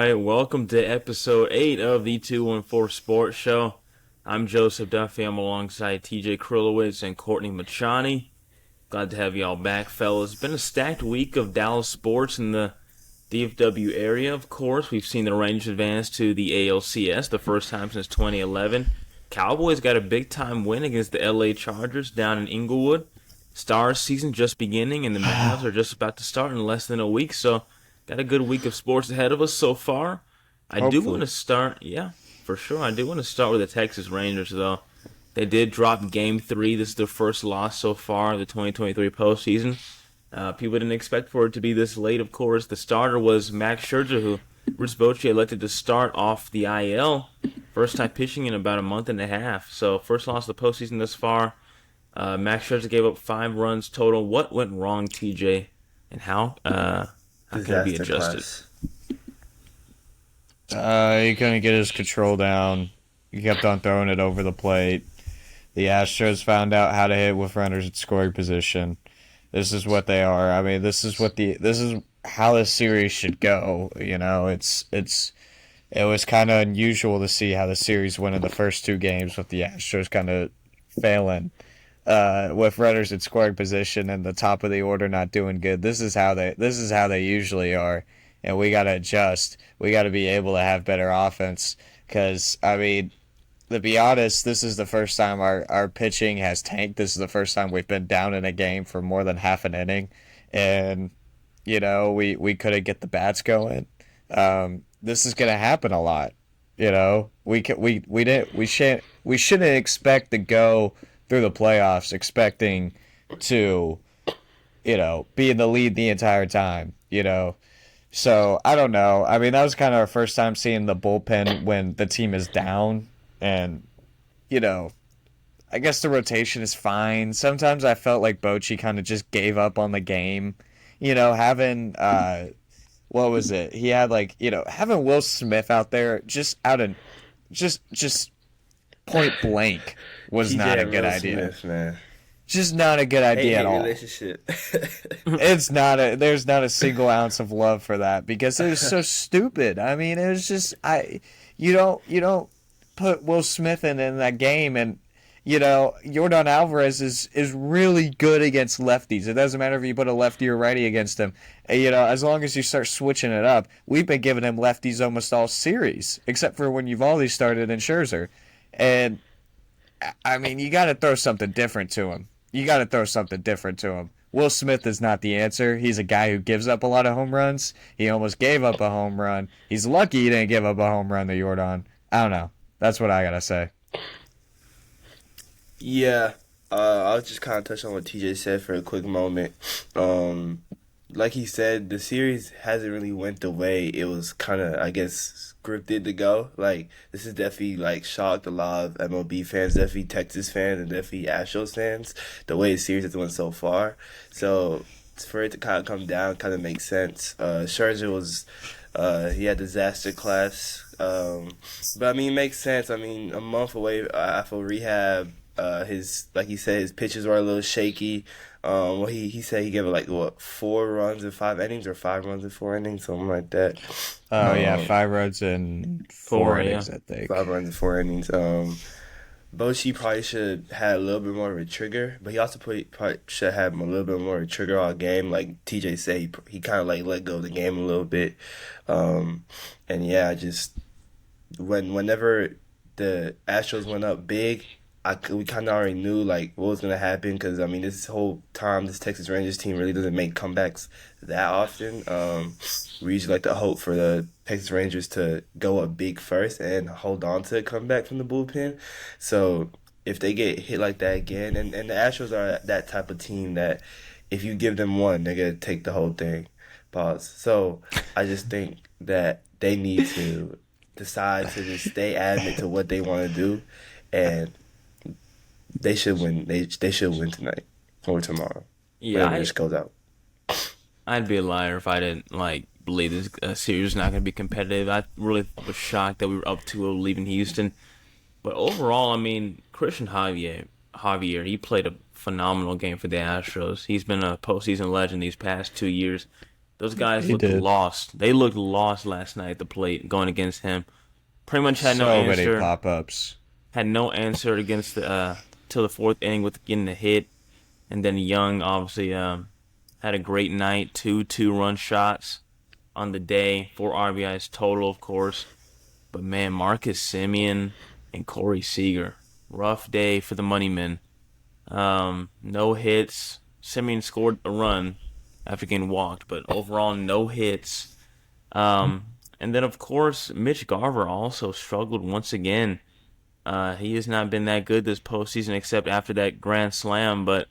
right, welcome to episode 8 of the 214 Sports Show. I'm Joseph Duffy. I'm alongside TJ Krulowitz and Courtney Machani. Glad to have y'all back, fellas. It's been a stacked week of Dallas sports in the DFW area, of course. We've seen the Rangers advance to the ALCS, the first time since 2011. Cowboys got a big-time win against the LA Chargers down in Inglewood. Stars season just beginning, and the Mavs are just about to start in less than a week, so got a good week of sports ahead of us so far. I do want to start, for sure. I do want to start with the Texas Rangers, though. They did drop Game 3. This is their first loss so far in the 2023 postseason. People didn't expect for it to be this late, of course. The starter was Max Scherzer, who Rich Bochy elected to start off the IL. First time pitching in about a month and a half. So first loss of the postseason thus far. Max Scherzer gave up 5 runs total. What went wrong, TJ? And how can it be adjusted? He couldn't get his control down. He kept on throwing it over the plate. The Astros found out how to hit with runners at scoring position. This is what they are. I mean, this is how this series should go. You know, it was kind of unusual to see how the series went in the first 2 games with the Astros kind of failing with runners in scoring position and the top of the order not doing good. This is how they usually are, and we got to adjust. We got to be able to have better offense because, I mean, to be honest, this is the first time our pitching has tanked. This is the first time we've been down in a game for more than half an inning, and you know we couldn't get the bats going. This is gonna happen a lot. You know, we shouldn't expect to go through the playoffs expecting to, you know, be in the lead the entire time. You know. So, I don't know. I mean, that was kind of our first time seeing the bullpen when the team is down. And, you know, I guess the rotation is fine. Sometimes I felt like Bochy kind of just gave up on the game. You know, having, what was it? He had, like, you know, having Will Smith out there just point blank was not a good idea. Smith, man. Just not a good idea at all. Relationship. There's not a single ounce of love for that because it was so stupid. I mean, it was just you don't put Will Smith in that game, and you know Yordan Alvarez is really good against lefties. It doesn't matter if you put a lefty or righty against him. You know, as long as you start switching it up. We've been giving him lefties almost all series, except for when Uvalde started in Scherzer, and I mean you got to throw something different to him. Will Smith is not the answer. He's a guy who gives up a lot of home runs. He almost gave up a home run. He's lucky he didn't give up a home run to Yordan. I don't know. That's what I gotta say. Yeah, I'll just kind of touch on what TJ said for a quick moment. Like he said, the series hasn't really went the way it was kind of, I guess, scripted to go. Like, this is definitely, like, shocked a lot of MLB fans, definitely Texas fans, and definitely Astros fans, the way the series has went so far. So, for it to kind of come down kind of makes sense. Scherzer was, he had disaster class. But, I mean, it makes sense. I mean, a month away after rehab, like he said, his pitches were a little shaky. Well, he said he gave it like 4 runs in 5 innings or 5 runs in 4 innings, something like that. Oh yeah, 5 runs in 4 innings, I think. 5 runs in 4 innings. Bochy probably should have had a little bit more of a trigger, but he also probably should have had a little bit more of a trigger all game. Like TJ said, he kind of like let go of the game a little bit. And yeah, just whenever the Astros went up big, we kind of already knew like what was gonna happen because I mean this whole time this Texas Rangers team really doesn't make comebacks that often. We usually like to hope for the Texas Rangers to go up big first and hold on to a comeback from the bullpen. So if they get hit like that again, and the Astros are that type of team that if you give them one, they're gonna take the whole thing. Pause. So I just think that they need to decide to just stay adamant to what they want to do, and they should win. They should win tonight or tomorrow. Yeah, it just goes out. I'd be a liar if I didn't believe this series is not going to be competitive. I really was shocked that we were up 2-0 leaving Houston. But overall, I mean, Christian Javier, he played a phenomenal game for the Astros. He's been a postseason legend these past 2 years. Those guys He looked did. lost. They looked lost last night at the plate going against him. Pretty much had no So many answer. pop-ups. Had no answer against the till the fourth inning with getting a hit, and then Young obviously had a great night. Two two-run shots on the day. 4 RBIs total, of course. But man, Marcus Semien and Corey Seager, rough day for the Moneymen. No hits. Semien scored a run after getting walked, but overall no hits. And then of course Mitch Garver also struggled once again. He has not been that good this postseason except after that grand slam. But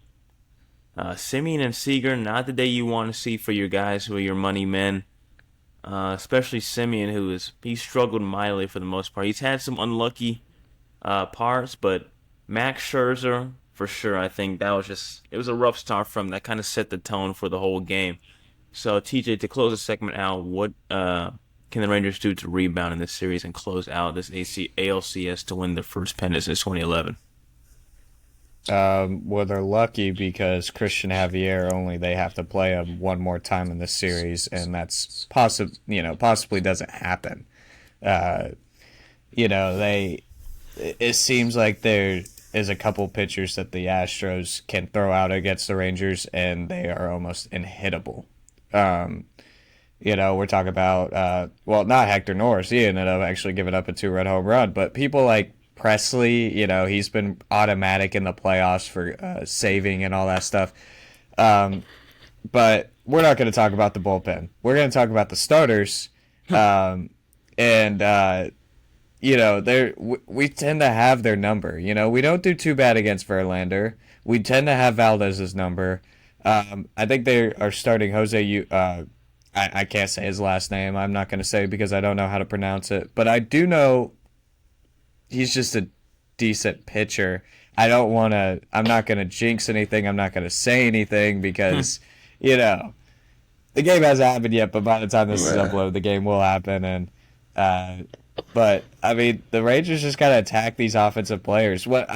Semien and Seager, not the day you want to see for your guys who are your money men. Especially Semien, he struggled mightily for the most part. He's had some unlucky parts, but Max Scherzer, for sure, I think it was a rough start from him. That kind of set the tone for the whole game. So, TJ, to close the segment out, what can the Rangers do to rebound in this series and close out this ALCS to win their first pennant since 2011? Well, they're lucky because Christian Javier they have to play him one more time in this series, and that's possibly doesn't happen. It seems like there is a couple pitchers that the Astros can throw out against the Rangers, and they are almost unhittable. We're talking about not Hector Norris. He ended up actually giving up a 2-run home run, but people like Presley, he's been automatic in the playoffs for saving and all that stuff. But we're not going to talk about the bullpen. We're going to talk about the starters. We tend to have their number. We don't do too bad against Verlander. We tend to have Valdez's number. I think they are starting Jose. I can't say his last name. I'm not going to say because I don't know how to pronounce it. But I do know he's just a decent pitcher. I'm not going to jinx anything. I'm not going to say anything because, the game hasn't happened yet, but by the time this is uploaded, the game will happen. But I mean, the Rangers just got to attack these offensive players. One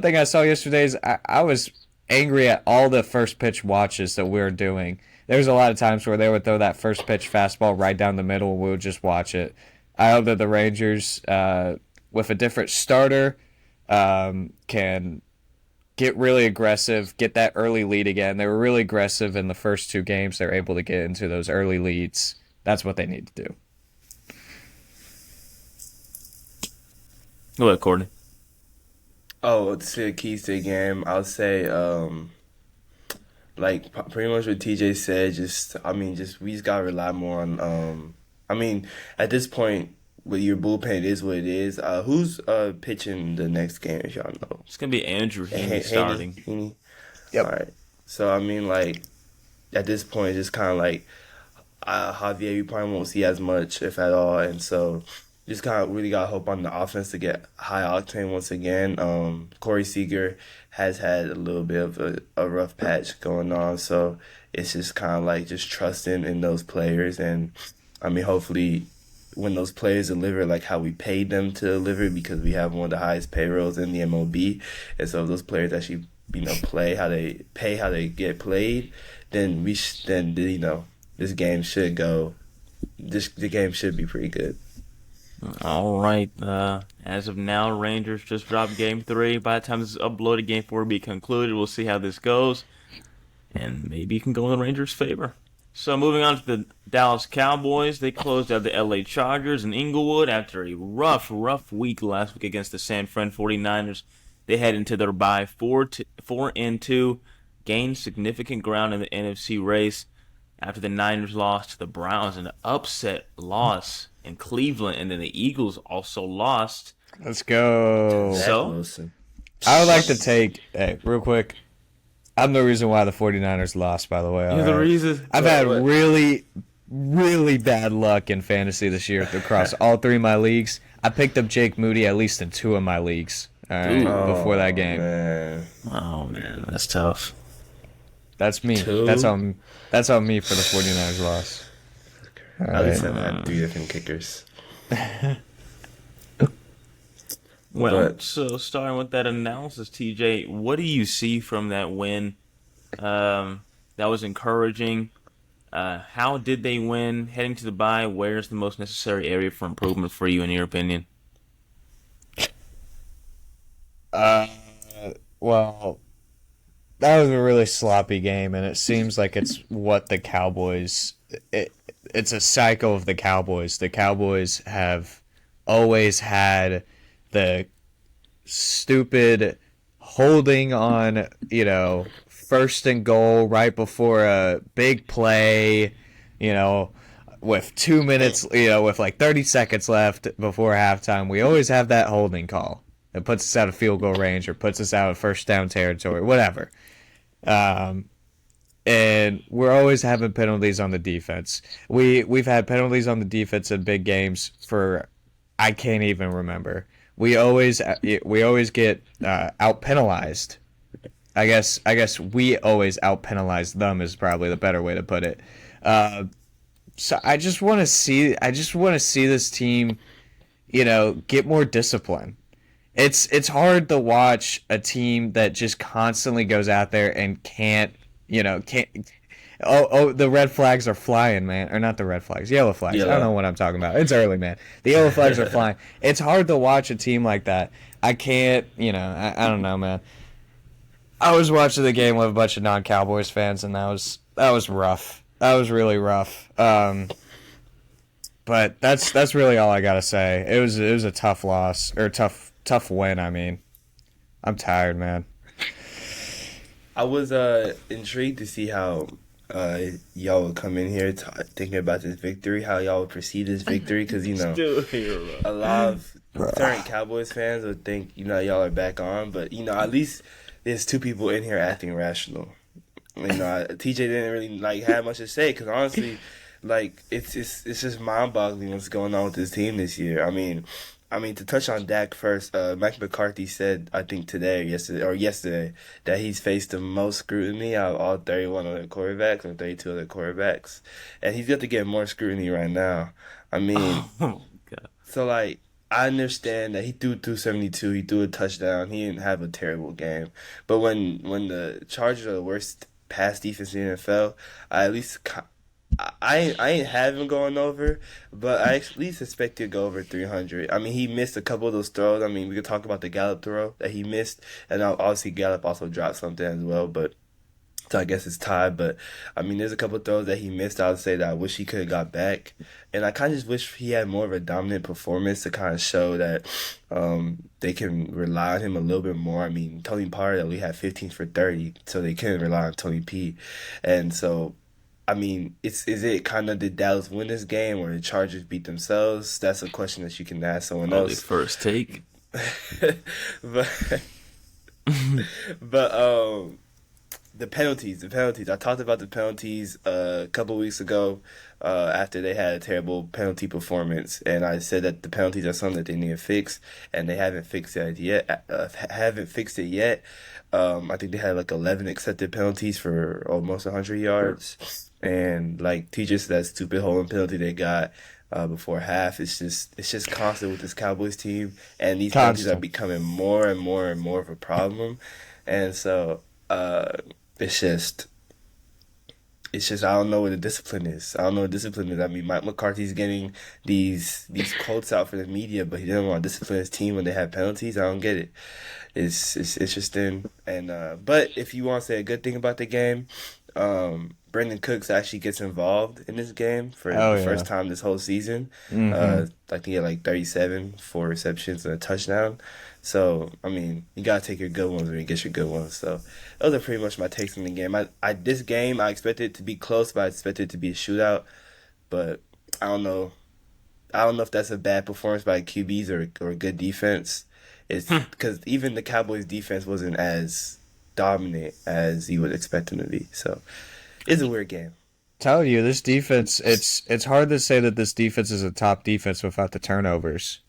thing I saw yesterday is I was angry at all the first pitch watches that we were doing. There was a lot of times where they would throw that first pitch fastball right down the middle and we would just watch it. I hope that the Rangers, with a different starter, can get really aggressive, get that early lead again. They were really aggressive in the first two games. They're able to get into those early leads. That's what they need to do. Go ahead, Courtney. Oh, to say the keys to the game, I'll say, pretty much what TJ said. We just gotta rely more on. At this point, with your bullpen, it is what it is. Who's pitching the next game? If y'all know, It's going to be Andrew Heaney starting. Heaney? Yep. All right. So at this point, it's just kind of like Javier, you probably won't see as much, if at all, and so. Just kind of really got to hope on the offense to get high octane once again. Corey Seager has had a little bit of a rough patch going on, so it's just kind of like just trusting in those players. And, hopefully when those players deliver like how we paid them to deliver, because we have one of the highest payrolls in the MLB. And so if those players actually, play how they get played, then this game should go, the game should be pretty good. All right. As of now, Rangers just dropped Game 3. By the time this is uploaded, Game 4 will be concluded. We'll see how this goes. And maybe it can go in the Rangers' favor. So moving on to the Dallas Cowboys. They closed out the LA Chargers in Inglewood after a rough week last week against the San Fran 49ers. They head into their bye 4-2, gained significant ground in the NFC race after the Niners lost to the Browns, an upset loss in Cleveland, and then the Eagles also lost. Let's go. So, I would like to take, real quick, I'm the reason why the 49ers lost, by the way. You're the reason. I've had really, really bad luck in fantasy this year across all three of my leagues. I picked up Jake Moody at least in two of my leagues before that game. Man, that's tough. That's me. Two? That's on me for the 49ers loss. At least I had 3 different kickers. So starting with that analysis, TJ, what do you see from that win? That was encouraging. How did they win? Heading to the bye, where's the most necessary area for improvement for you, in your opinion? Uh, well, that was a really sloppy game, and it seems like it's what the Cowboys. It's a cycle of the Cowboys. The Cowboys have always had the stupid holding on, first and goal right before a big play, you know, with 2 minutes, with like 30 seconds left before halftime. We always have that holding call. It puts us out of field goal range or puts us out of first down territory, whatever. Um, and we're always having penalties on the defense. We've had penalties on the defense in big games for I can't even remember. We always get out penalized. I guess we always out penalize them is probably the better way to put it. So I just want to see this team, get more discipline. It's hard to watch a team that just constantly goes out there and can't. Oh, the red flags are flying, man. Or not the red flags, yellow flags. Yellow. I don't know what I'm talking about. It's early, man. The yellow flags are flying. It's hard to watch a team like that. I can't, I don't know, man. I was watching the game with a bunch of non-Cowboys fans, and that was rough. That was really rough. But that's really all I gotta say. It was a tough loss or tough win. I mean, I'm tired, man. I was intrigued to see how y'all would come in here thinking about this victory, how y'all would perceive this victory, because Still here, bro. a lot of certain Cowboys fans would think y'all are back on, but at least there's two people in here acting rational. TJ didn't really have much to say because honestly, it's just mind-boggling what's going on with this team this year. I mean, to touch on Dak first, Mike McCarthy said, I think yesterday, that he's faced the most scrutiny out of all 31 other quarterbacks or 32 other quarterbacks. And he's got to get more scrutiny right now. I mean, Oh, God. so, I understand that he threw 272, he threw a touchdown, he didn't have a terrible game. But when the Chargers are the worst pass defense in the NFL, I at least... I ain't have him going over, but I at least expect to go over 300. I mean, he missed a couple of those throws. I mean, we could talk about the Gallup throw that he missed, and obviously Gallup also dropped something as well, but so I guess it's tied. But, I mean, there's a couple of throws that he missed, I would say, that I wish he could have got back. And I kind of just wish he had more of a dominant performance to kind of show that they can rely on him a little bit more. I mean, Tony Pollard only had 15 for 30, so they couldn't rely on Tony P. And so... I mean, is it kind of did Dallas win this game or the Chargers beat themselves? That's a question that you can ask someone Only else. first take. but the penalties. I talked about the penalties a couple weeks ago after they had a terrible penalty performance, and I said that the penalties are something that they need to fix, and they haven't fixed it yet. I think they had 11 accepted penalties for almost 100 yards. And TJ said, that stupid holding penalty they got before half. It's just constant with this Cowboys team, and these penalties are becoming more and more and more of a problem. And so it's just I don't know what the discipline is. I mean, Mike McCarthy's getting these quotes out for the media, but he doesn't want to discipline his team when they have penalties. I don't get it. It's interesting. And but if you want to say a good thing about the game, Brandon Cooks actually gets involved in this game for the first time this whole season. I think he had 37, 4 receptions and a touchdown. So, I mean, you got to take your good ones when you get your good ones. So, those are pretty much my takes on the game. This game, I expected it to be close, but I expected it to be a shootout. But I don't know. I don't know if that's a bad performance by QBs or good defense. It's because even the Cowboys defense wasn't as dominant as you would expect them to be. So, it's a weird game. Tell you, this defense, it's hard to say that this defense is a top defense without the turnovers.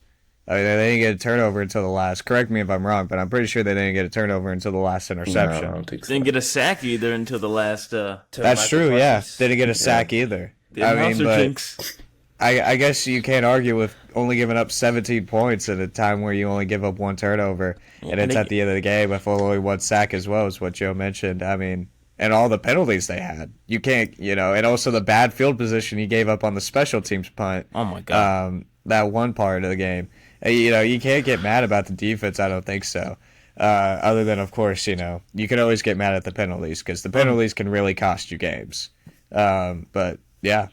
I mean, they didn't get a turnover until the last. Correct me if I'm wrong, but I'm pretty sure they didn't get a turnover until the last interception. No, I don't think so. Didn't get a sack either until the last. That's true, yeah. They didn't get a sack either. Jinx. I guess you can't argue with only giving up 17 points at a time where you only give up 1 turnover, and it's at the end of the game with only 1 sack as well, is what Joe mentioned. I mean, and all the penalties they had. You can't, and also the bad field position he gave up on the special teams punt. Oh my God. That one part of the game. You can't get mad about the defense. I don't think so. Other than, of course, you can always get mad at the penalties because the penalties can really cost you games. But yeah.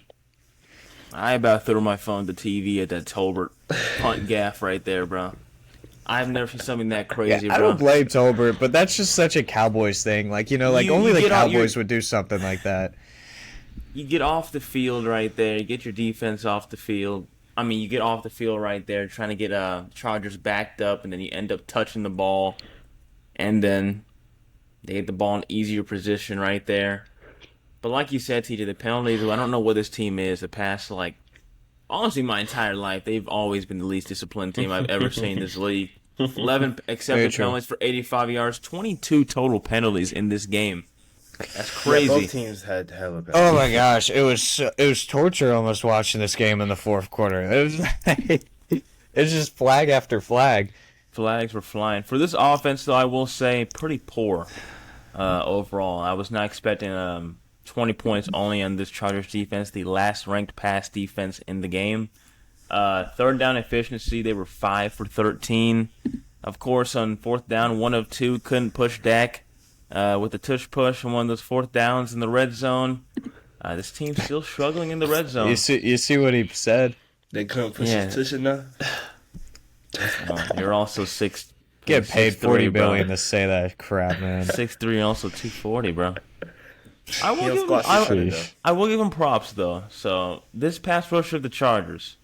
I about threw my phone to TV at that Tolbert punt gaff right there, bro. I've never seen something that crazy, I bro. don't blame Tolbert, but that's just such a Cowboys thing. Like, only the Cowboys would do something like that. You get off the field right there. You get your defense off the field. I mean, you get off the field right there trying to get Chargers backed up, and then you end up touching the ball. And then they get the ball in easier position right there. But like you said, TJ, the penalties, I don't know what this team is. The past, honestly, my entire life, they've always been the least disciplined team I've ever seen in this league. 11 accepted penalties for 85 yards, 22 total penalties in this game. That's crazy. Yeah, both teams had hella bad. Oh my gosh, it was torture almost watching this game in the fourth quarter. It was just flag after flag. Flags were flying. For this offense, though, I will say pretty poor overall. I was not expecting 20 points only on this Chargers defense, the last ranked pass defense in the game. Third down efficiency, they were 5 for 13. Of course, on fourth down, 1 of 2, couldn't push Dak with the tush push on one of those fourth downs in the red zone. This team's still struggling in the red zone. You see what he said? They couldn't push his tush enough. You're also six. Get paid $40 billion bro. to say that crap, man. 6'3", and also 240, bro. I will give him props though. So this pass rush of the Chargers,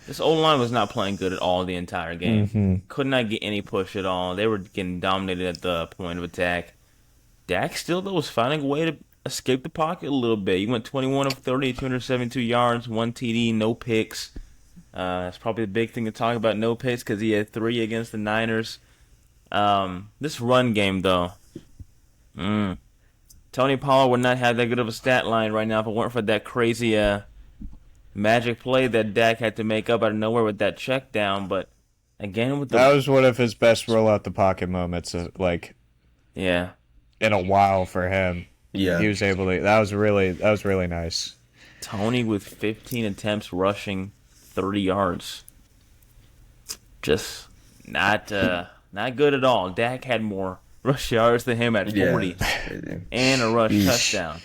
this O-line was not playing good at all the entire game. Mm-hmm. Could not get any push at all. They were getting dominated at the point of attack. Dak still though was finding a way to escape the pocket a little bit. He went 21 of 30, 272 yards, 1 TD, no picks. That's probably the big thing to talk about, no picks, because he had 3 against the Niners. This run game though. Tony Pollard would not have that good of a stat line right now if it weren't for that crazy magic play that Dak had to make up out of nowhere with that check down. But again, that was one of his best roll out the pocket moments, in a while for him. Yeah, he was able to. That was really nice. Tony with 15 attempts rushing 30 yards, just not good at all. Dak had more rush yards than him at 40 and a rush touchdown.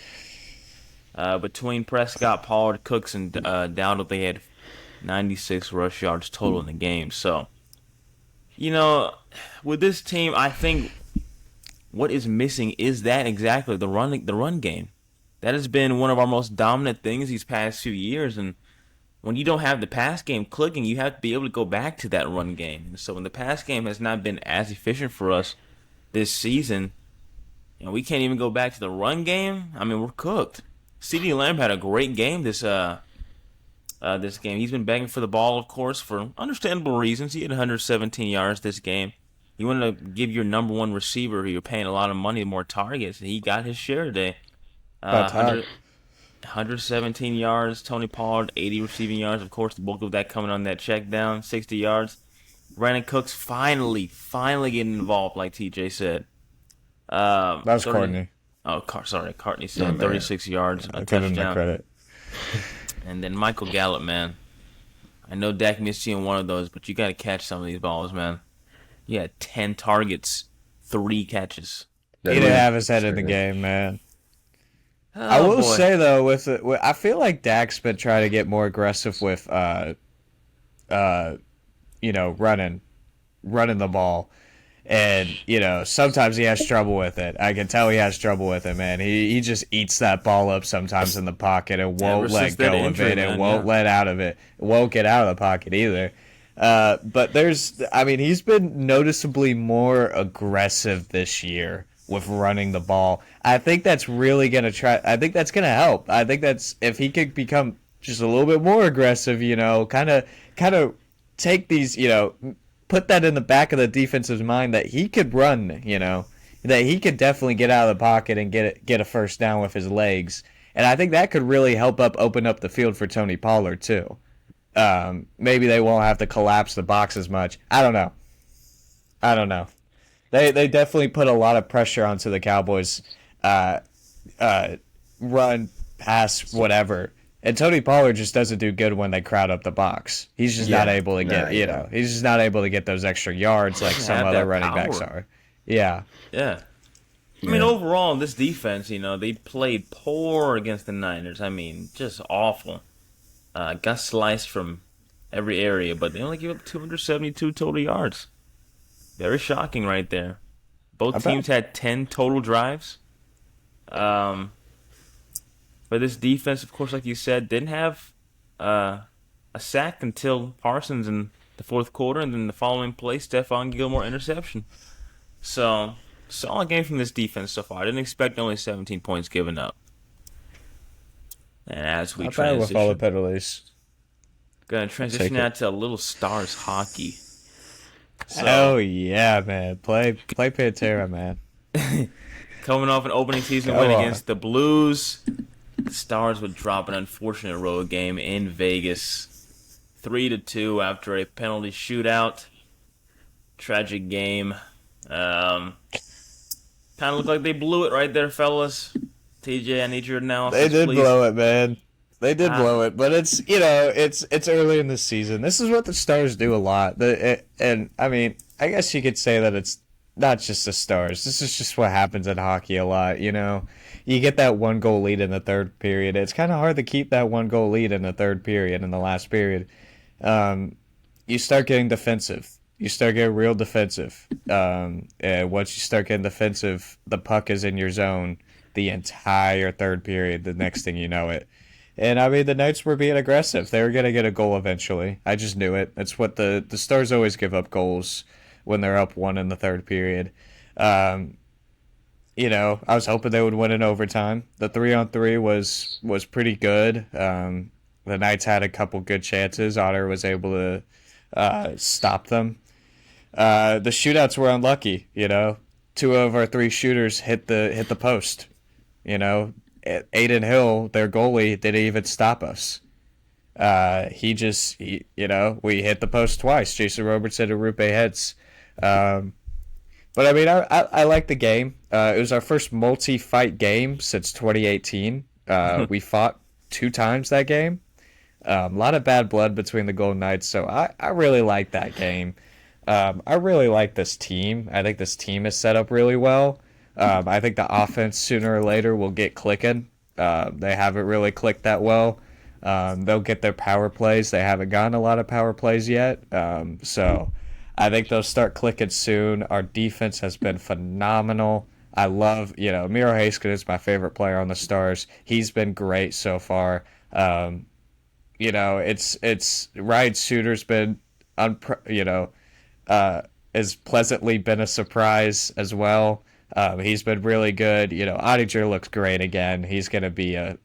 Between Prescott, Pollard, Cooks, and Dowdle, they had 96 rush yards total in the game. So, with this team, I think what is missing is that exactly the run game. That has been one of our most dominant things these past few years, and when you don't have the pass game clicking, you have to be able to go back to that run game. And so when the pass game has not been as efficient for us this season, we can't even go back to the run game. I mean, we're cooked. CeeDee Lamb had a great game this game. He's been begging for the ball, of course, for understandable reasons. He had 117 yards this game. You want to give your number one receiver who you're paying a lot of money more targets, and he got his share today. 117 yards. Tony Pollard, 80 receiving yards. Of course, the bulk of that coming on that check down, 60 yards. Brandon Cooks finally getting involved, like TJ said. That was Courtney. Oh, Courtney said 36 yards, a touchdown. Credit. And then Michael Gallup, man. I know Dak missed you in one of those, but you got to catch some of these balls, man. He had 10 targets, 3 catches. He didn't have his head in the game, man. I will say though, I feel like Dak's been trying to get more aggressive with, running the ball, and sometimes he has trouble with it. I can tell he has trouble with it, man. He just eats that ball up sometimes in the pocket and won't let go of it and won't let out of it. Won't get out of the pocket either. But he's been noticeably more aggressive this year with running the ball. I think that's really going to help. I think that's, if he could become just a little bit more aggressive, kind of take these, put that in the back of the defensive's mind that he could run, that he could definitely get out of the pocket and get a first down with his legs. And I think that could really help open up the field for Tony Pollard too. Maybe they won't have to collapse the box as much. I don't know. They definitely put a lot of pressure onto the Cowboys uh, run, pass, whatever. And Tony Pollard just doesn't do good when they crowd up the box. He's just not Yeah, able to nah, get, yeah, he's just not able to get those extra yards like Doesn't some have other that running backs power. are. Yeah. Yeah. I mean, yeah. overall, this defense, they played poor against the Niners. I mean, just awful. Got sliced from every area, but they only gave up 272 total yards. Very shocking right there. I Both bet. teams had 10 total drives. Um, but this defense, of course, like you said, didn't have a sack until Parsons in the fourth quarter, and then the following play, Stephon Gilmore interception. So, solid game from this defense so far. I didn't expect only 17 points given up. And as we Not bad with all the transition, penalties. gonna Take transition it. out to a little Stars hockey. Oh So, yeah, man. Play Pantera, man. coming off an opening season Go win on. against the Blues, the Stars would drop an unfortunate road game in Vegas, 3-2 after a penalty shootout. Tragic game. Kind of looked like they blew it right there, fellas. TJ, I need your They analysis, did please. blow it, man. They did Ah, blow it, but it's it's early in the season. This is what the Stars do a lot. And I mean, I guess you could say that it's not just the Stars. This is just what happens in hockey a lot. You get that 1 goal lead in the third period. It's kind of hard to keep that 1 goal lead in the third period in the last period. Um, you start getting defensive. You start getting real defensive. And once you start getting defensive, the puck is in your zone the entire third period. The next thing you know it. And I mean, the Knights were being aggressive. They were going to get a goal eventually. I just knew it. That's what the Stars always give up goals when they're up one in the third period. Um, I was hoping they would win in overtime. The 3-on-3 was pretty good. The Knights had a couple good chances. Otter was able to stop them. The shootouts were unlucky. Two of our three shooters hit the post. Aiden Hill, their goalie, didn't even stop us. We hit the post twice. Jason Robertson and Rupe hits. But I mean, I like the game. It was our first multi-fight game since 2018. We fought 2 times that game. A lot of bad blood between the Golden Knights, so I really like that game. I really like this team. I think this team is set up really well. I think the offense sooner or later will get clicking. They haven't really clicked that well. They'll get their power plays. They haven't gotten a lot of power plays yet. So I think they'll start clicking soon. Our defense has been phenomenal. I love, Miro Heiskanen is my favorite player on the Stars. He's been great so far. It's Ryan Suter's been, has pleasantly been a surprise as well. He's been really good. Oettinger looks great again. He's going to be a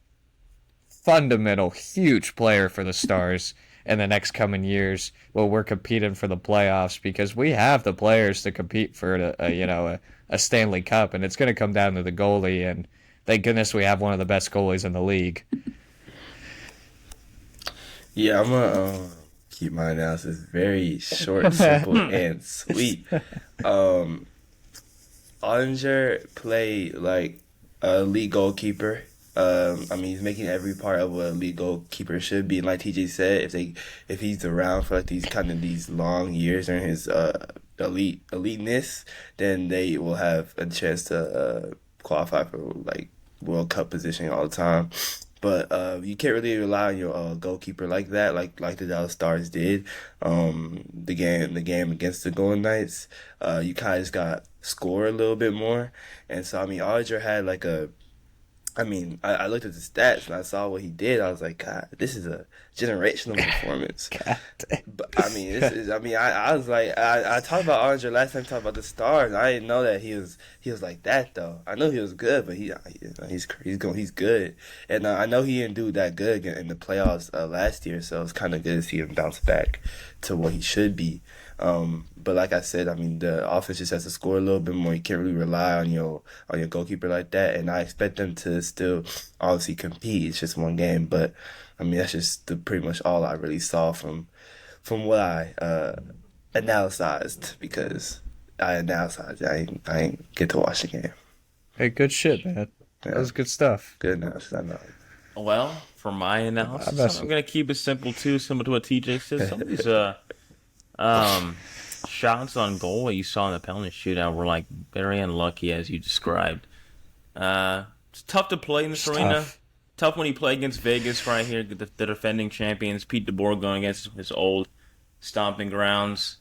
fundamental, huge player for the Stars in the next coming years. Well, we're competing for the playoffs because we have the players to compete for a Stanley Cup, and it's going to come down to the goalie. And thank goodness we have one of the best goalies in the league. Yeah, I'm gonna keep my analysis very short, simple, and sweet. Um, Ottinger played like a league goalkeeper. I mean, he's making every part of what a league goalkeeper should be. And like TJ said, if he's around for like these long years during his eliteness, then they will have a chance to qualify for like World Cup position all the time. But you can't really rely on your goalkeeper like that, like the Dallas Stars did. The game against the Golden Knights, you kind of just got score a little bit more, and so I mean, Alger had like a. I mean, I looked at the stats and I saw what he did. I was like, God, this is a generational performance. God damn. But I mean, this is. I mean, I was like, I talked about Andre last time. Talked about the Stars. I didn't know that he was like that though. I know he was good, but he's good, and I know he didn't do that good in the playoffs last year. So it's kind of good to see him bounce back to what he should be. But like I said, I mean, the offense just has to score a little bit more. You can't really rely on your goalkeeper like that, and I expect them to still obviously compete. It's just one game, but I mean that's just pretty much all I really saw from what I analyzed because I analyzed. I ain't get to watch the game. Hey, good shit, man. That was good stuff. Good analysis. I know. Well, for my analysis, I'm gonna keep it simple too, similar to what TJ said. Some of these shots on goal that you saw in the penalty shootout were like very unlucky, as you described. It's tough to play in this arena. Tough when you play against Vegas right here, the defending champions. Pete DeBoer going against his old stomping grounds.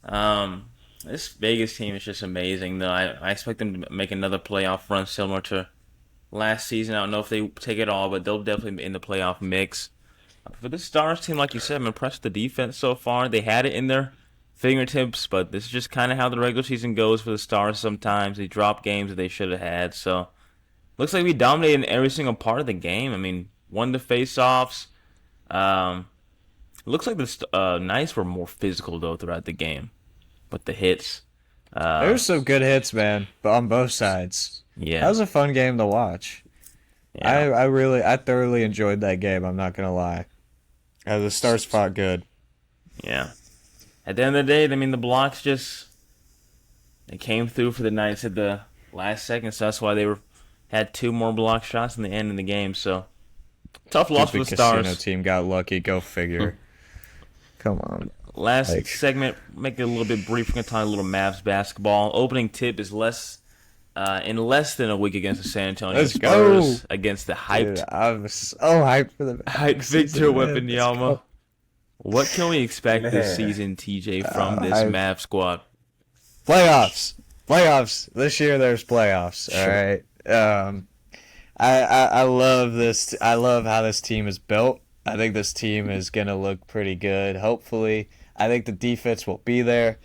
This Vegas team is just amazing, though. I expect them to make another playoff run similar to last season. I don't know if they take it all, but they'll definitely be in the playoff mix. For the Stars team, like you said, I'm impressed with the defense so far. They had it in their fingertips, but this is just kind of how the regular season goes for the Stars sometimes. They drop games that they should have had, so looks like we dominated in every single part of the game. I mean, won the face-offs. Looks like the Knights were more physical, though, throughout the game with the hits. There's some good hits, man, but on both sides. Yeah. That was a fun game to watch. Yeah. I thoroughly enjoyed that game, I'm not going to lie. The Stars fought good. Yeah. At the end of the day, I mean, the blocks they came through for the Knights at the last second, so that's why they had 2 more block shots in the end of the game. So tough loss for the Stars. Casino team got lucky. Go figure. Come on. Last segment, make it a little bit brief. We're gonna talk a little Mavs basketball. Opening tip is in less than a week against the San Antonio Spurs against the hyped. Dude, I'm so hyped for the hyped Victor Wembanyama. What can we expect this season, TJ, from this Mavs squad? Playoffs. This year there's playoffs. All right. I love this. I love how this team is built. I think this team is gonna look pretty good. Hopefully, I think the defense will be there.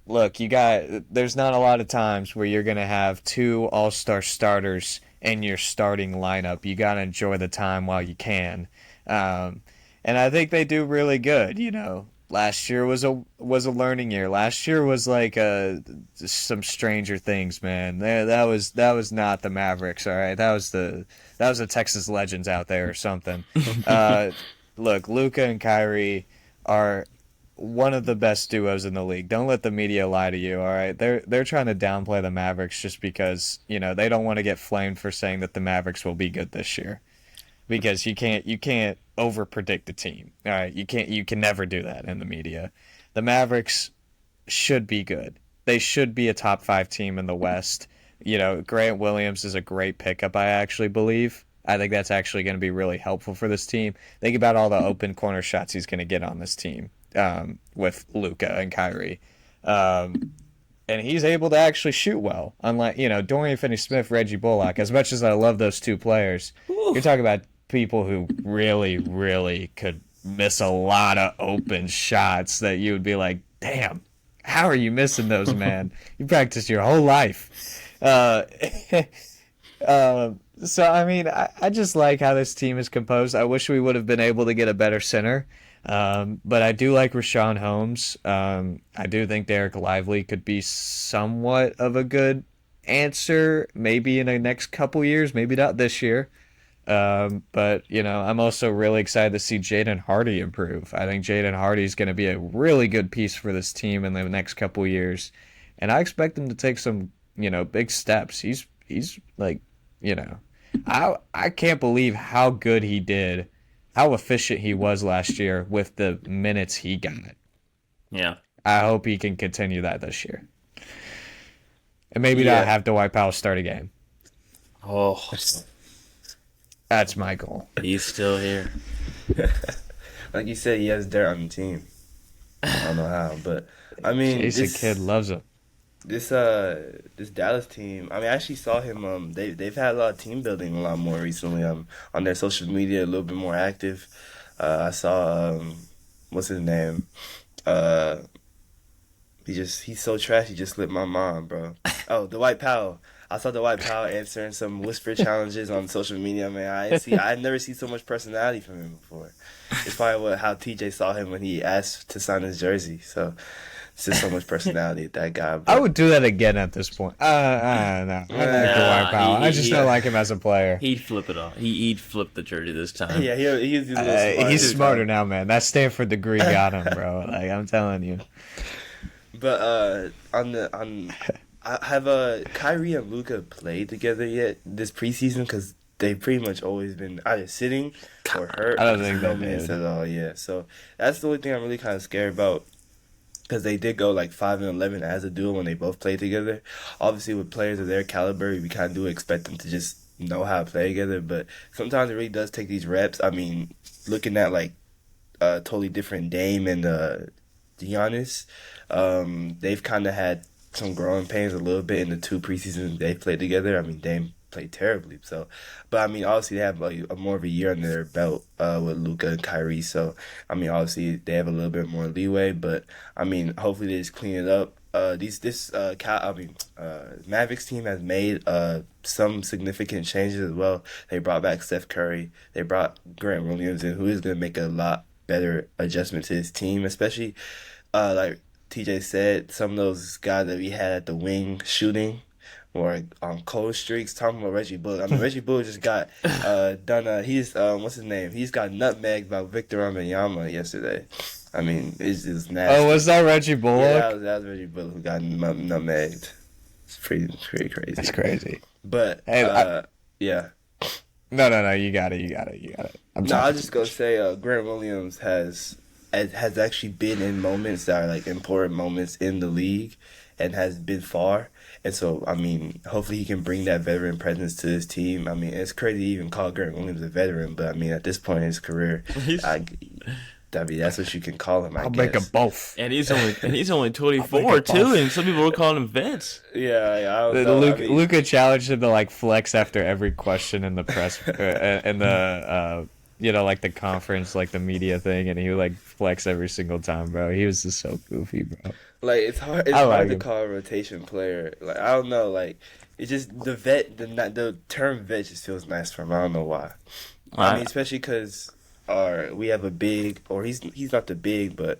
Look, there's not a lot of times where you're gonna have 2 all-star starters in your starting lineup. You gotta enjoy the time while you can. And I think they do really good. You know, last year was a learning year. Last year was like some Stranger Things, man. That was not the Mavericks, all right. That was the Texas Legends out there or something. Look, Luka and Kyrie are one of the best duos in the league. Don't let the media lie to you, all right? They're trying to downplay the Mavericks just because, you know, they don't want to get flamed for saying that the Mavericks will be good this year. Because you can't over-predict the team. All right, you can never do that in the media. The Mavericks should be good. They should be a top 5 team in the West. You know, Grant Williams is a great pickup, I actually believe. I think that's actually going to be really helpful for this team. Think about all the open corner shots he's going to get on this team with Luka and Kyrie. And he's able to actually shoot well. Unlike, you know, Dorian Finney-Smith, Reggie Bullock, as much as I love those 2 players, you're talking about people who really, really could miss a lot of open shots that you would be like, damn, how are you missing those, man? You practiced your whole life. So, I mean, I just like how this team is composed. I wish we would have been able to get a better center. But I do like Rashawn Holmes. I do think Derek Lively could be somewhat of a good answer, maybe in the next couple years, maybe not this year. But, you know, I'm also really excited to see Jaden Hardy improve. I think Jaden Hardy is going to be a really good piece for this team in the next couple years. And I expect him to take some, you know, big steps. He's like, you know, I can't believe how good he did, how efficient he was last year with the minutes he got. Yeah. I hope he can continue that this year. And maybe not have Dwight Powell start a game. Oh. That's my goal. He's still here. Like you said, he has dirt on the team. I don't know how, but I mean, Jason Kidd loves him. This Dallas team. I mean, I actually saw him. They've had a lot of team building a lot more recently. On their social media, a little bit more active. I saw what's his name? He's so trash. He just slipped my mind, bro. Oh, Dwight Powell. I saw Dwight Powell answering some whisper challenges on social media, man. I never seen so much personality from him before. It's probably how TJ saw him when he asked to sign his jersey. So it's just so much personality, that guy. But I would do that again at this point. No. I like Dwight Powell. I just don't like him as a player. He'd flip it off. He'd flip the jersey this time. Yeah, he's smarter now, man. That Stanford degree got him, bro. Like, I'm telling you. But Have Kyrie and Luka played together yet this preseason? Because they've pretty much always been either sitting or hurt. I don't think no they minutes did. at all. Yeah, so that's the only thing I'm really kind of scared about. Because they did go like 5-11 as a duo when they both played together. Obviously, with players of their caliber, we kind of do expect them to just know how to play together. But sometimes it really does take these reps. I mean, looking at like totally different Dame and Giannis, they've kind of had some growing pains a little bit in the 2 preseasons they played together. I mean, Dame played terribly. So, but I mean, obviously they have like a more of a year under their belt with Luka and Kyrie. So, I mean, obviously they have a little bit more leeway. But I mean, hopefully they just clean it up. Mavericks team has made some significant changes as well. They brought back Steph Curry. They brought Grant Williams in, who is going to make a lot better adjustment to his team, especially like TJ said, some of those guys that we had at the wing shooting or on cold streaks. Talking about Reggie Bullock. I mean, Reggie Bullock just got done. He's what's his name? He's got nutmegged by Victor Wembanyama yesterday. I mean, it's just nasty. Oh, was that Reggie Bullock? Yeah, that was Reggie Bullock who got nutmegged. It's pretty crazy. That's crazy. But Hey, yeah. No. You got it. No, I was just gonna say, Grant Williams has actually been in moments that are like important moments in the league, and has been far. And so, I mean, hopefully he can bring that veteran presence to his team. I mean, it's crazy to even call Grant Williams a veteran, but I mean, at this point in his career, that's what you can call him. I'll make them both. And he's only 24 too, and some people were calling him Vince. Yeah. I don't know. Luka challenged him to like flex after every question in the press in the like the conference, like the media thing, and he would like flex every single time, bro. He was just so goofy, bro. Like it's hard to call a rotation player. Like I don't know. Like it's just the term vet just feels nice for him. I don't know why. I mean, especially because we have a big, or he's not the big, but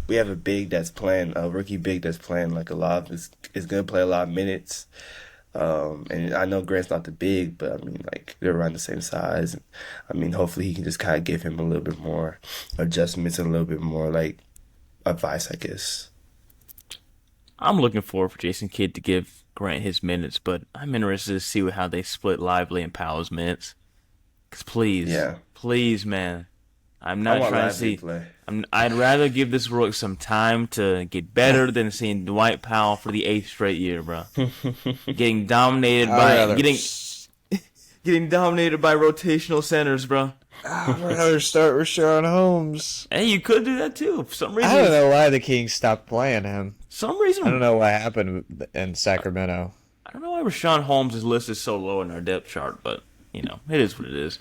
we have a big that's playing, a rookie big that's playing like a lot of is gonna play a lot of minutes. And I know Grant's not the big, but I mean, like, they're around the same size. I mean, hopefully he can just kind of give him a little bit more adjustments and a little bit more, like, advice, I guess. I'm looking forward for Jason Kidd to give Grant his minutes, but I'm interested to see how they split Lively and Powell's minutes. Because please, man, I'm not trying to see. I'd rather give this rook some time to get better than seeing Dwight Powell for the 8th straight year, bro. getting dominated by rotational centers, bro. I'd rather start Rashawn Holmes. Hey, you could do that too. For some reason, I don't know why the Kings stopped playing him. Some reason I don't know what happened in Sacramento. I don't know why Rashawn Holmes is listed so low in our depth chart, but it is what it is.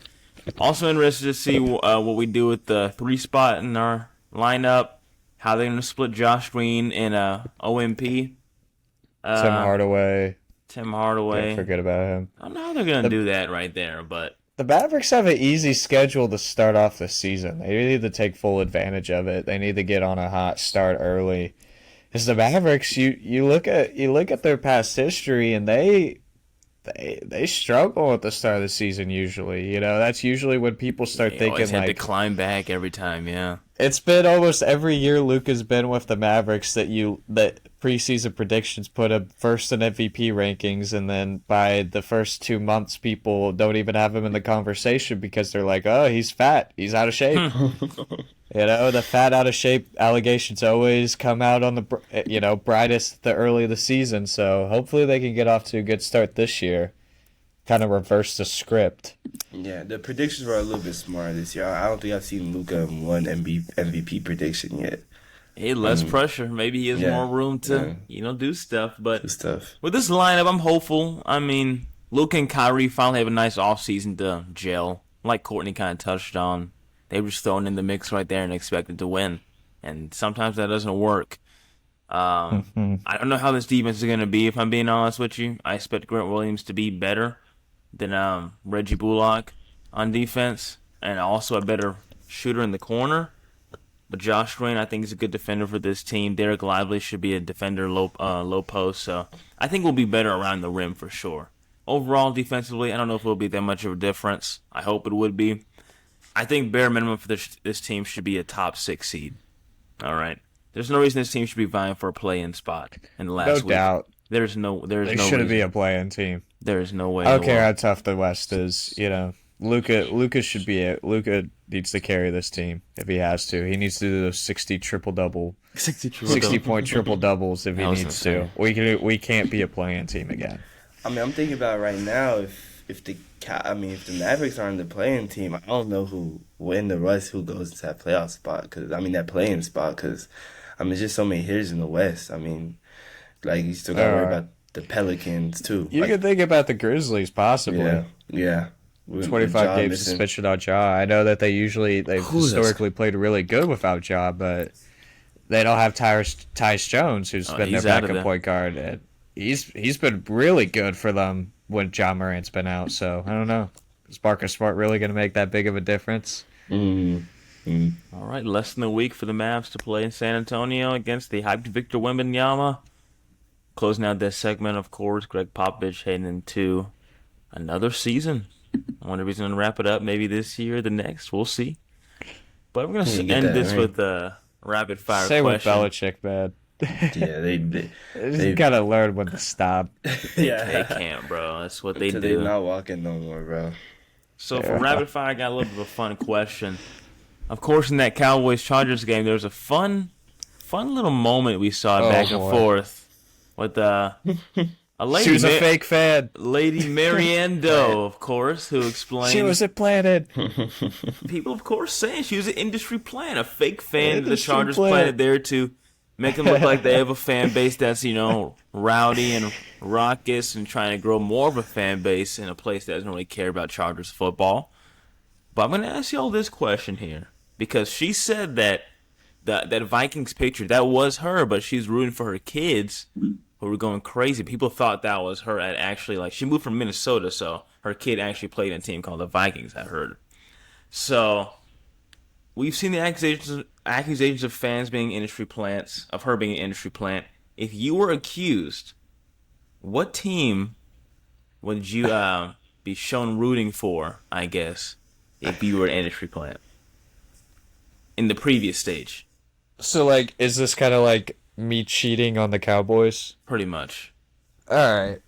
Also interested to see what we do with the 3 spot in our lineup. How they're going to split Josh Green and OMP. Tim Hardaway. Don't forget about him. I don't know how they're going to do that right there, but the Mavericks have an easy schedule to start off the season. They need to take full advantage of it. They need to get on a hot start early. Because the Mavericks, you look at their past history, and they struggle at the start of the season usually. That's usually when people start thinking always like to climb back every time. Yeah, it's been almost every year Luka's been with the Mavericks that preseason predictions put him first in MVP rankings, and then by the first 2 months, people don't even have him in the conversation because they're like, oh, he's fat, he's out of shape. The fat out of shape allegations always come out on the brightest the early of the season. So hopefully they can get off to a good start this year. Kind of reverse the script. Yeah, the predictions were a little bit smarter this year. I don't think I've seen Luka in one MVP prediction yet. Hey, less pressure. Maybe he has more room to do stuff. But with this lineup, I'm hopeful. I mean, Luka and Kyrie finally have a nice offseason to gel, like Courtney kind of touched on. They were just thrown in the mix right there and expected to win. And sometimes that doesn't work. I don't know how this defense is going to be, if I'm being honest with you. I expect Grant Williams to be better than Reggie Bullock on defense, and also a better shooter in the corner. But Josh Green, I think, is a good defender for this team. Derek Lively should be a defender low post. So I think we'll be better around the rim for sure. Overall, defensively, I don't know if it'll be that much of a difference. I hope it would be. I think bare minimum for this team should be a top 6 seed. All right. There's no reason this team should be vying for a play-in spot in the last week. They shouldn't be a play-in team. There's no way. I don't care how tough the West is. Luka should be it. Luka needs to carry this team if he has to. He needs to do those 60 point triple doubles if he needs to. We can't be a play-in team again. I mean, I'm thinking about right now if the Mavericks aren't the playing team, I don't know who will in the West who goes into that playoff spot that playing spot because there's just so many hitters in the West. I mean, like you still got to worry about the Pelicans too. You can think about the Grizzlies possibly. Yeah. 25 game suspension on Ja. I know that they've historically played really good without Ja, but they don't have Tyus Jones, who's been their backup point guard. And he's been really good for them when Ja Morant's been out. So I don't know. Is Marcus Smart really going to make that big of a difference? Mm-hmm. All right, less than a week for the Mavs to play in San Antonio against the hyped Victor Wembanyama. Closing out this segment, of course, Greg Popovich heading into another season. I wonder if he's going to wrap it up maybe this year or the next. We'll see. But we're going to end this with a rapid-fire question. Same with Belichick, man. Yeah, they got to learn when to stop. Yeah. They can't, bro. That's what they do. They're not walking no more, bro. So for rapid-fire, I got a little bit of a fun question. Of course, in that Cowboys-Chargers game, there was a fun little moment we saw back and forth with a lady. She was a fake fan. Lady Marianne Doe, of course, who explained... She was implanted. People, of course, saying she was an industry plant, a fake fan that the Chargers planted there to make them look like they have a fan base that's, rowdy and raucous and trying to grow more of a fan base in a place that doesn't really care about Chargers football. But I'm going to ask y'all this question here, because she said that that Vikings picture, that was her, but she's rooting for her kids who were going crazy. People thought that was her at actually, she moved from Minnesota, so her kid actually played in a team called the Vikings, I heard. So, we've seen the accusations of fans being industry plants, of her being an industry plant. If you were accused, what team would you be shown rooting for, I guess, if you were an industry plant? In the previous stage. So, is this kind of like me cheating on the Cowboys? Pretty much. All right.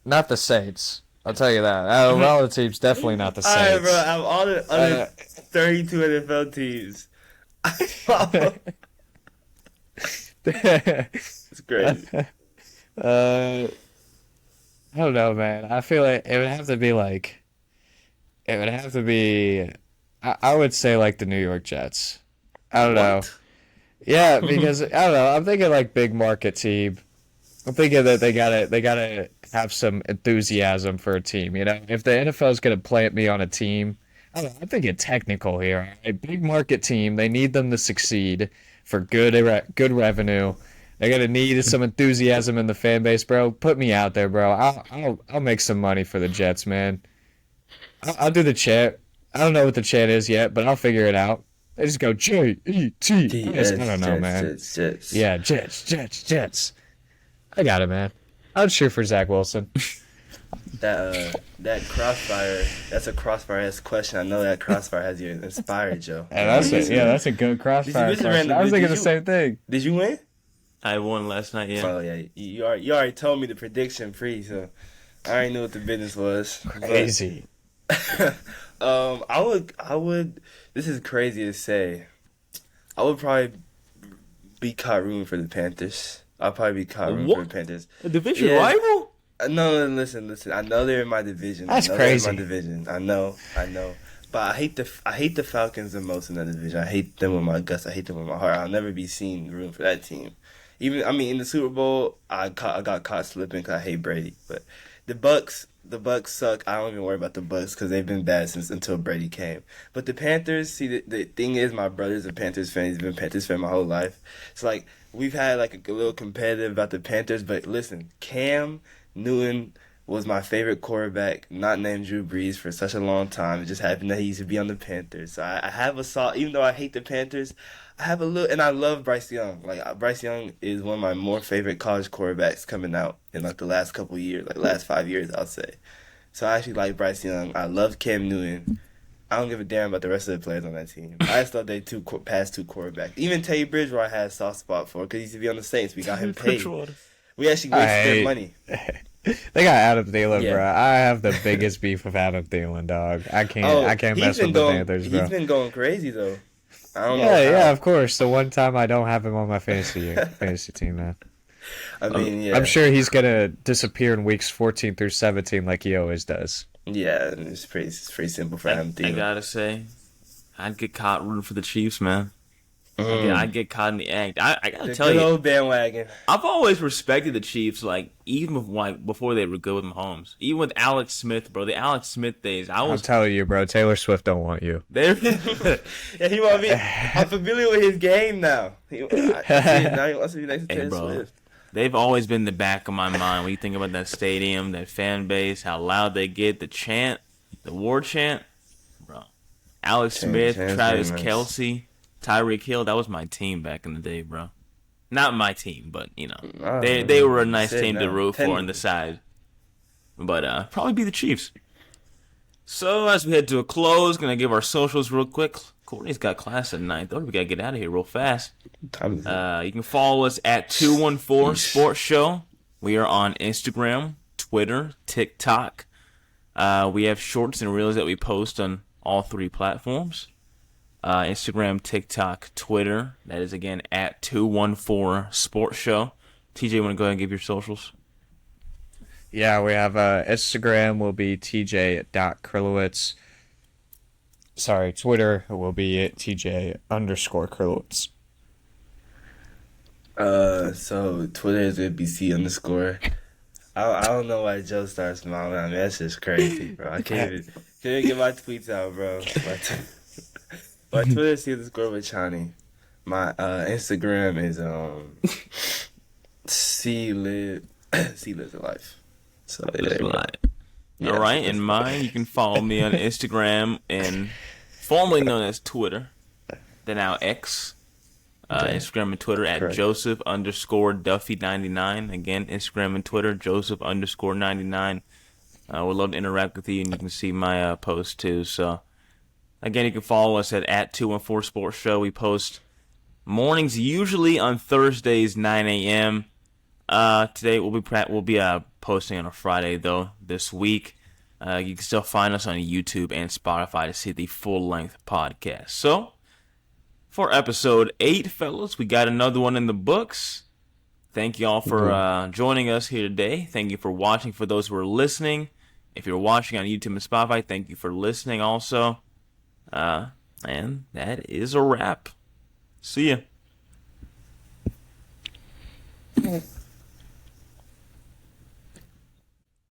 Not the Saints. I'll tell you that. Out of all the teams, definitely not the Saints. All right, bro. Out of all the other 32 NFL teams, I follow. It's crazy. I don't know, man. I feel like it would have to be I would say the New York Jets. I don't know. Yeah, because I don't know. I'm thinking big market team. I'm thinking that they gotta have some enthusiasm for a team. If the NFL is gonna plant me on a team, I don't know, I'm thinking technical here. A big market team. They need them to succeed for good revenue. They're gonna need some enthusiasm in the fan base, bro. Put me out there, bro. I'll make some money for the Jets, man. I'll do the chant. I don't know what the chant is yet, but I'll figure it out. They just go J-E-T-S. I don't know, man. Jets. Yeah, Jets. I got it, man. I'll cheer for Zach Wilson. That crossfire, that's a crossfire-esque question. I know that crossfire has you inspired, Joe. That's a good crossfire question. I was thinking the same thing. Did you win? I won last night, yeah. Oh, yeah. You already told me the prediction free, so I already knew what the business was. Crazy. I would. This is crazy to say. I would probably be caught rooting for the Panthers. I'll probably be caught rooting for the Panthers. A division rival? No, listen. I know they're in my division. That's crazy. They're in my division. I know. But I hate the Falcons the most in that division. I hate them with my guts. I hate them with my heart. I'll never be seen rooting for that team. In the Super Bowl, I got caught slipping because I hate Brady. But the Bucks suck. I don't even worry about the Bucks because they've been bad until Brady came. But the Panthers, see, the thing is, my brother's a Panthers fan. He's been a Panthers fan my whole life. It's we've had a little competitive about the Panthers. But listen, Cam Newton was my favorite quarterback, not named Drew Brees, for such a long time. It just happened that he used to be on the Panthers. So I have a soft, even though I hate the Panthers, I have a little, and I love Bryce Young. Bryce Young is one of my more favorite college quarterbacks coming out in the last couple of years, last 5 years, I'll say. So I actually like Bryce Young. I love Cam Newton. I don't give a damn about the rest of the players on that team. I just thought they past two quarterbacks. Even Teddy Bridgewater I had a soft spot for because he used to be on the Saints. We got him paid. We actually wasted their money. They got Adam Thielen, Yeah. bro. I have the biggest beef with Adam Thielen, dog. I can't mess with the Panthers, bro. He's been going crazy though. I don't know Yeah, how. yeah, of course. The one time I don't have him on my fantasy team, man. I mean, yeah. I'm sure he's gonna disappear in weeks 14 through 17 like he always does. Yeah, it's pretty simple for him. I gotta say, I'd get caught rooting for the Chiefs, man. I'd get caught in the act. I gotta tell good you, old bandwagon. I've always respected the Chiefs, like even with, like before they were good with Mahomes, even with Alex Smith, bro. The Alex Smith days, I'm telling you, bro. Taylor Swift don't want you. Yeah, he want me. I'm familiar with his game now. Now he wants to be next to Taylor Swift. They've always been the back of my mind when you think about that stadium, that fan base, how loud they get, the chant, the war chant, bro. Alex Smith, Travis Kelce, Tyreek Hill, that was my team back in the day, bro. Not my team, but, you know, they were a nice team to root for on the side. But probably be the Chiefs. So as we head to a close, going to give our socials real quick. Courtney's got class at 9:30. We got to get out of here real fast. You can follow us at 214 Sports Show. We are on Instagram, Twitter, TikTok. We have shorts and reels that we post on all 3 platforms. Instagram, TikTok, Twitter. That is, again, at 214 Sports Show. TJ, you want to go ahead and give your socials? Yeah, we have Instagram will be tj.krillowitz. Sorry, Twitter will be at tj_Krillowitz. So Twitter is BC_. I don't know why Joe starts smiling at me. That's just crazy, bro. I can't even get my tweets out, bro. My Twitter is C_Machani. My Instagram is C lives a life. So yeah, all right, and mine, you can follow me on Instagram and formerly known as Twitter, then now X. Instagram and Twitter at Joseph_Duffy99. Again, Instagram and Twitter, Joseph_99. Would love to interact with you, and you can see my posts too. So, again, you can follow us at 214 Sports Show. We post mornings, usually on Thursdays, 9 a.m. Today we'll be posting on a Friday though this week. You can still find us on YouTube and Spotify to see the full-length podcast. So, for episode 8, fellas, we got another one in the books. Thank you all for joining us here today. Thank you for watching. For those who are listening, if you're watching on YouTube and Spotify, thank you for listening also. And that is a wrap. See ya.